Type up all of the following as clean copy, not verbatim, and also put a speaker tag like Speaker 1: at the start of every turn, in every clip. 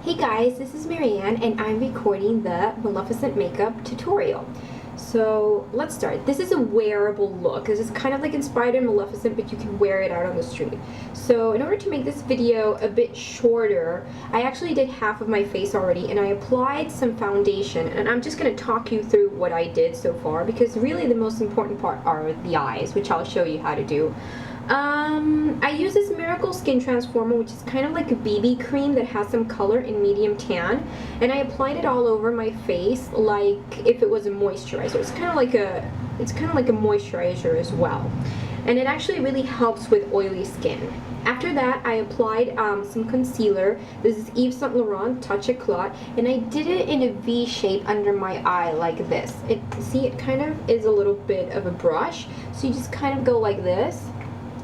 Speaker 1: Hey guys, this is Marianne and I'm recording the Maleficent Makeup tutorial. So let's start. This is a wearable look. This is kind of like inspired in Maleficent, but you can wear it out on the street. So in order to make this video a bit shorter, I actually did half of my face already and I applied some foundation, and I'm just going to talk you through what I did so far because really the most important part are the eyes, which I'll show you how to do. I use this Miracle Skin Transformer, which is kind of like a BB cream that has some color in medium tan, and I applied it all over my face like if it was a moisturizer. It's kind of like a moisturizer as well, and it actually really helps with oily skin. After that, I applied some concealer. This is Yves Saint Laurent Touch Eclat, and I did it in a V shape under my eye like this. See, it kind of is a little bit of a brush, so you just kind of go like this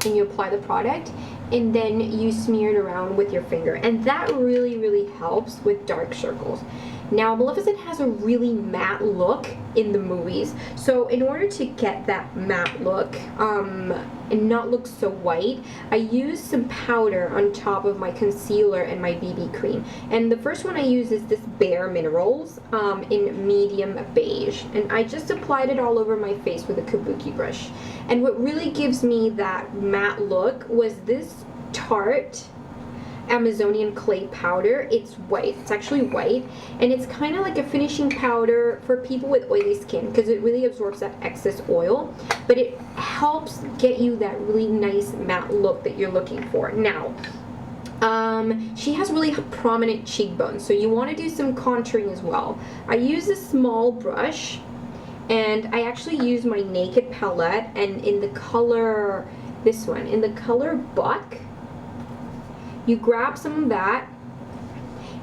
Speaker 1: and you apply the product and then you smear it around with your finger, and that really helps with dark circles. Now Maleficent has a really matte look in the movies, so in order to get that matte look and not look so white, I used some powder on top of my concealer and my BB cream, and the first one I use is this Bare Minerals in medium beige, and I just applied it all over my face with a kabuki brush. And what really gives me that matte look was this Tarte Amazonian clay powder. It's white. It's actually white, and it's kind of like a finishing powder for people with oily skin because it really absorbs that excess oil, but it helps get you that really nice matte look that you're looking for. Now, she has really prominent cheekbones, so you want to do some contouring as well. I use a small brush, and I actually use my Naked palette, and in the color, this one, in the color Buck, you grab some of that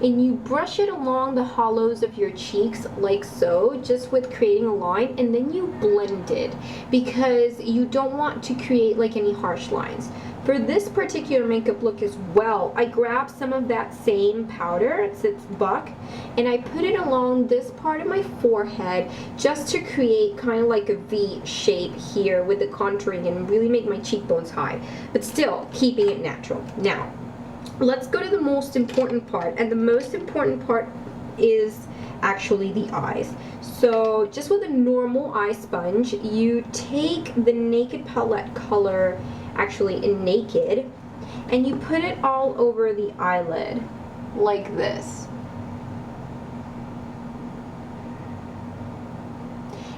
Speaker 1: and you brush it along the hollows of your cheeks like so, just with creating a line, and then you blend it because you don't want to create like any harsh lines. For this particular makeup look as well, I grabbed some of that same powder, it's Buck, and I put it along this part of my forehead just to create kind of like a V shape here with the contouring and really make my cheekbones high, but still keeping it natural. Now, let's go to the most important part, and the most important part is actually the eyes. So just with a normal eye sponge, you take the Naked palette color, actually in Naked, and you put it all over the eyelid like this.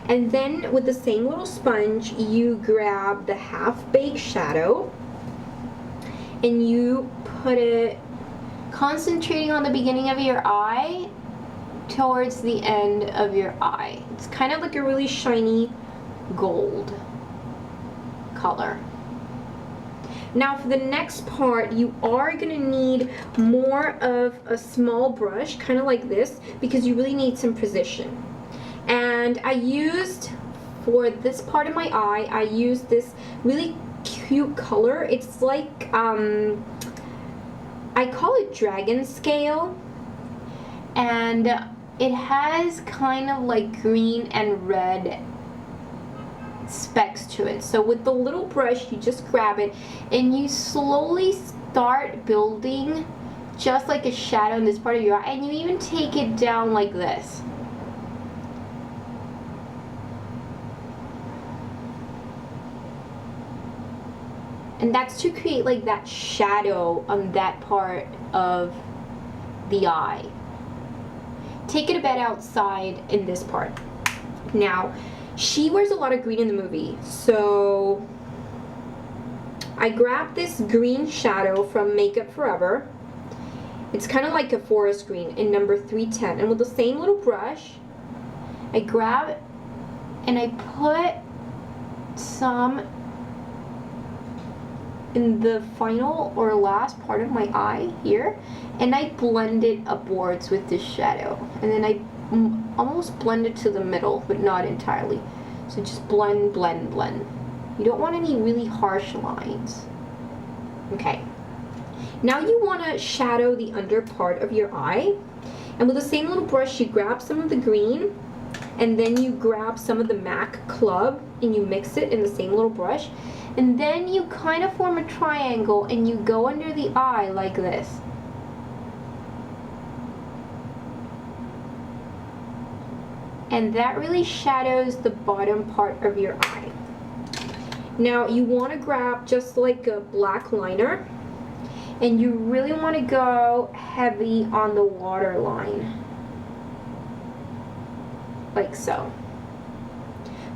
Speaker 1: And then with the same little sponge, you grab the half-baked shadow and you put it, concentrating on the beginning of your eye towards the end of your eye. It's kind of like a really shiny gold color. Now for the next part, you are going to need more of a small brush, kind of like this, because you really need some precision. And I used, for this part of my eye, I used this really cute color. It's like, I call it dragon scale, and it has kind of like green and red specks to it. So with the little brush, you just grab it and you slowly start building just like a shadow in this part of your eye, and you even take it down like this. And that's to create like that shadow on that part of the eye. Take it a bit outside in this part. Now, she wears a lot of green in the movie, so I grabbed this green shadow from Makeup Forever. It's kind of like a forest green in number 310. And with the same little brush, I grab it and I put some in the final or last part of my eye here, and I blend it upwards with this shadow, and then I almost blend it to the middle, but not entirely. So just blend. You don't want any really harsh lines. Okay. Now you want to shadow the under part of your eye, and with the same little brush, you grab some of the green, and then you grab some of the MAC Club, and you mix it in the same little brush, and then you kind of form a triangle, and you go under the eye like this. and that really shadows the bottom part of your eye. Now you want to grab just like a black liner, and you really want to go heavy on the waterline, like so.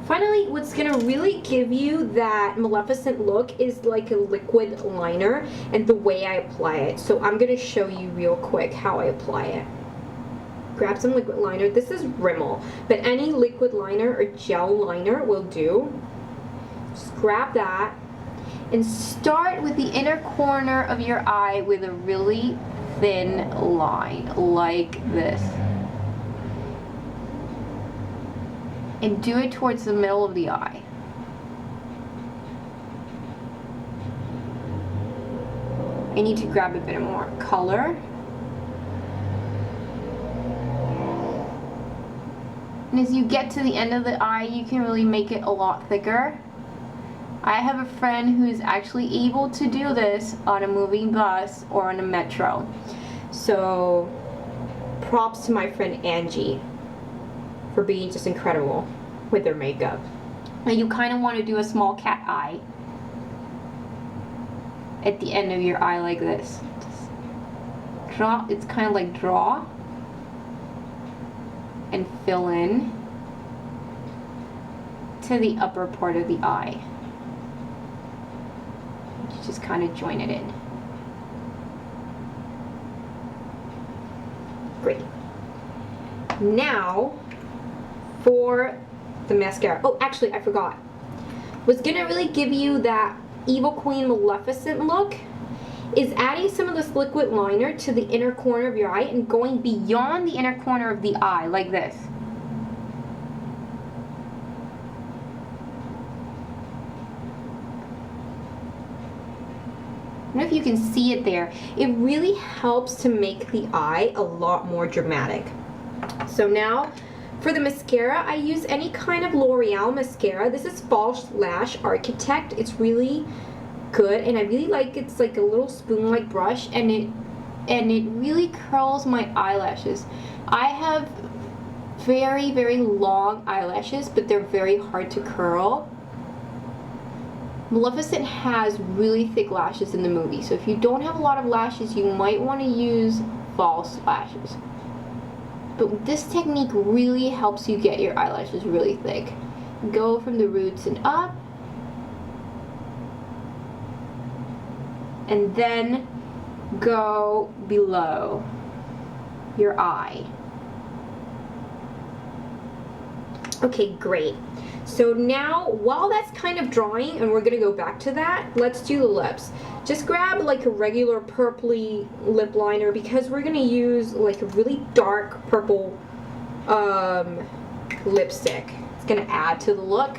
Speaker 1: Finally, what's gonna really give you that Maleficent look is like a liquid liner and the way I apply it. So I'm gonna show you real quick how I apply it. Grab some liquid liner. This is Rimmel, but any liquid liner or gel liner will do. Just grab that and start with the inner corner of your eye with a really thin line, like this. And do it towards the middle of the eye. I need to grab a bit more color. And as you get to the end of the eye, you can really make it a lot thicker. I have a friend who's actually able to do this on a moving bus or on a metro. So props to my friend Angie for being just incredible with their makeup. Now you kind of want to do a small cat eye at the end of your eye like this. Just draw, it's kind of like draw and fill in to the upper part of the eye. You just kind of join it in. Great. Now for the mascara. Oh, actually, I forgot. What's gonna really give you that Evil Queen Maleficent look is adding some of this liquid liner to the inner corner of your eye and going beyond the inner corner of the eye, like this. I don't know if you can see it there. It really helps to make the eye a lot more dramatic. So now, for the mascara, I use any kind of L'Oreal mascara. This is False Lash Architect. It's really good, and I really like it's like a little spoon-like brush, and it really curls my eyelashes. I have very, very long eyelashes, but they're very hard to curl. Maleficent has really thick lashes in the movie, so if you don't have a lot of lashes, you might want to use false lashes. But this technique really helps you get your eyelashes really thick. Go from the roots and up, and then go below your eye. Okay, great. So now, while that's kind of drying, and we're gonna go back to that, let's do the lips. Just grab like a regular purpley lip liner because we're gonna use like a really dark purple lipstick. It's gonna add to the look.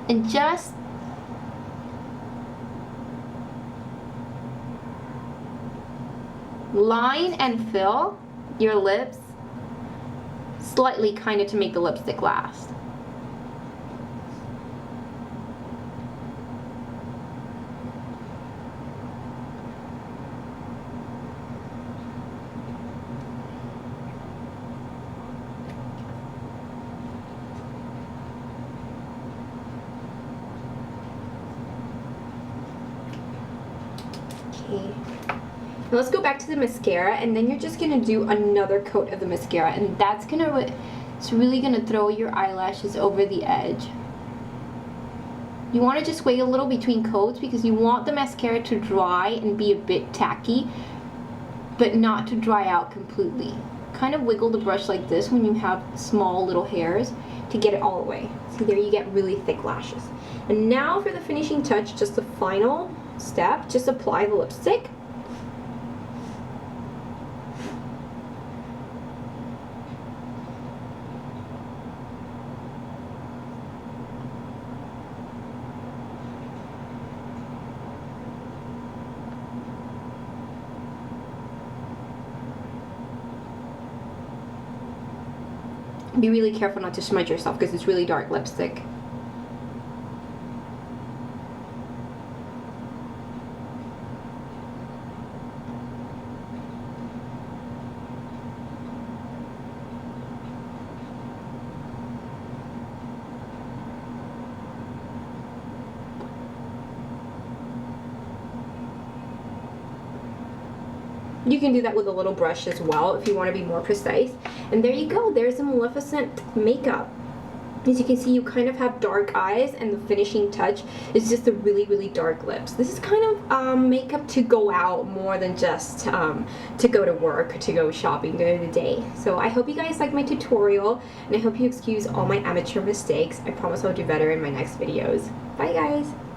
Speaker 1: And just line and fill your lips slightly, kind of to make the lipstick last. Okay. Now let's go back to the mascara, and then you're just gonna do another coat of the mascara, and that's gonna, it's really gonna throw your eyelashes over the edge. You want to just wait a little between coats because you want the mascara to dry and be a bit tacky, but not to dry out completely. Kind of wiggle the brush like this when you have small little hairs to get it all the way. See, there you get really thick lashes. And now for the finishing touch, just the final step, just apply the lipstick. Be really careful not to smudge yourself because it's really dark lipstick. You can do that with a little brush as well if you want to be more precise. And there you go, there's the Maleficent makeup. As you can see, you kind of have dark eyes, and the finishing touch is just the really, really dark lips. This is kind of makeup to go out more than just to go to work, to go shopping during the day. So I hope you guys like my tutorial, and I hope you excuse all my amateur mistakes. I promise I'll do better in my next videos. Bye guys!